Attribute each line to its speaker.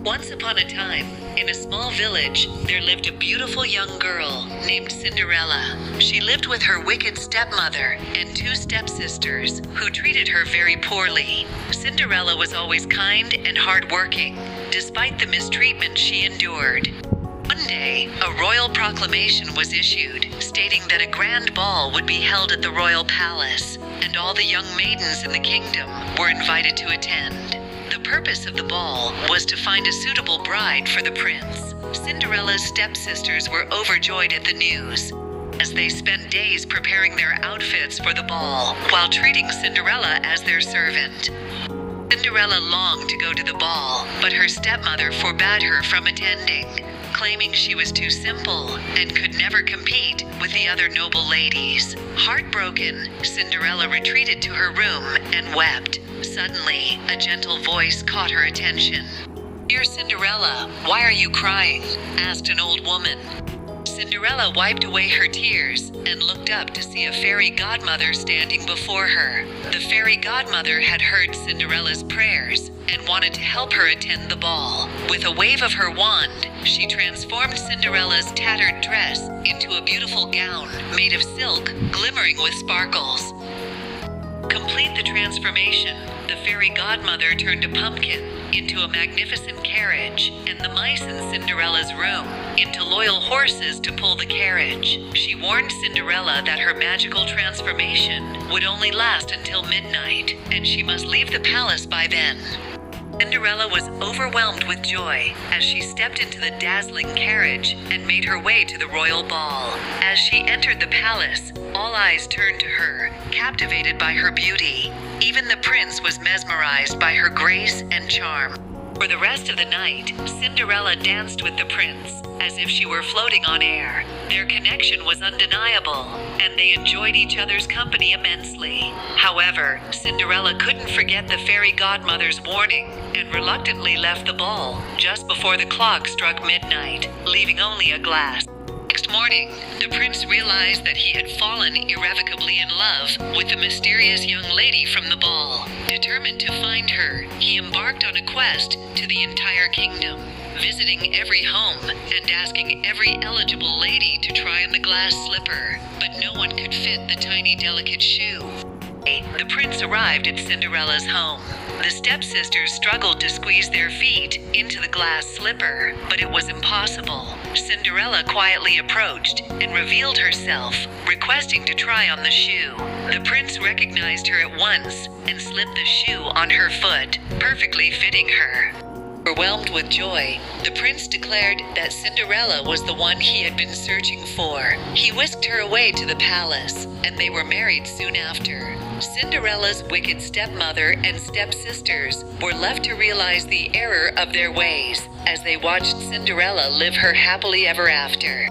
Speaker 1: Once upon a time, in a small village, there lived a beautiful young girl named Cinderella. She lived with her wicked stepmother and two stepsisters who treated her very poorly. Cinderella was always kind and hardworking, despite the mistreatment she endured. One day, a royal proclamation was issued, stating that a grand ball would be held at the royal palace, and all the young maidens in the kingdom were invited to attend. The purpose of the ball was to find a suitable bride for the prince. Cinderella's stepsisters were overjoyed at the news, as they spent days preparing their outfits for the ball, while treating Cinderella as their servant. Cinderella longed to go to the ball, but her stepmother forbade her from attending, claiming she was too simple and could never compete with the other noble ladies. Heartbroken, Cinderella retreated to her room and wept. Suddenly, a gentle voice caught her attention. "Dear Cinderella, why are you crying?" asked an old woman. Cinderella wiped away her tears and looked up to see a fairy godmother standing before her. The fairy godmother had heard Cinderella's prayers and wanted to help her attend the ball. With a wave of her wand, she transformed Cinderella's tattered dress into a beautiful gown made of silk, glimmering with sparkles. Complete the transformation, the fairy godmother turned a pumpkin into a magnificent carriage, and the mice in Cinderella's room into loyal horses to pull the carriage. She warned Cinderella that her magical transformation would only last until midnight, and she must leave the palace by then. Cinderella was overwhelmed with joy as she stepped into the dazzling carriage and made her way to the royal ball. As she entered the palace, all eyes turned to her, captivated by her beauty. Even the prince was mesmerized by her grace and charm. For the rest of the night, Cinderella danced with the prince, as if she were floating on air. Their connection was undeniable, and they enjoyed each other's company immensely. However, Cinderella couldn't forget the fairy godmother's warning, and reluctantly left the ball just before the clock struck midnight, leaving only a glass. Next morning, the prince realized that he had fallen irrevocably in love with the mysterious young lady from the ball. Determined to find her, he embarked on a quest to the entire kingdom, visiting every home and asking every eligible lady to try on the glass slipper, but no one could fit the tiny, delicate shoe. The prince arrived at Cinderella's home. The stepsisters struggled to squeeze their feet into the glass slipper, but it was impossible. Cinderella quietly approached and revealed herself, requesting to try on the shoe. The prince recognized her at once and slipped the shoe on her foot, perfectly fitting her. Overwhelmed with joy, the prince declared that Cinderella was the one he had been searching for. He whisked her away to the palace, and they were married soon after. Cinderella's wicked stepmother and stepsisters were left to realize the error of their ways as they watched Cinderella live her happily ever after.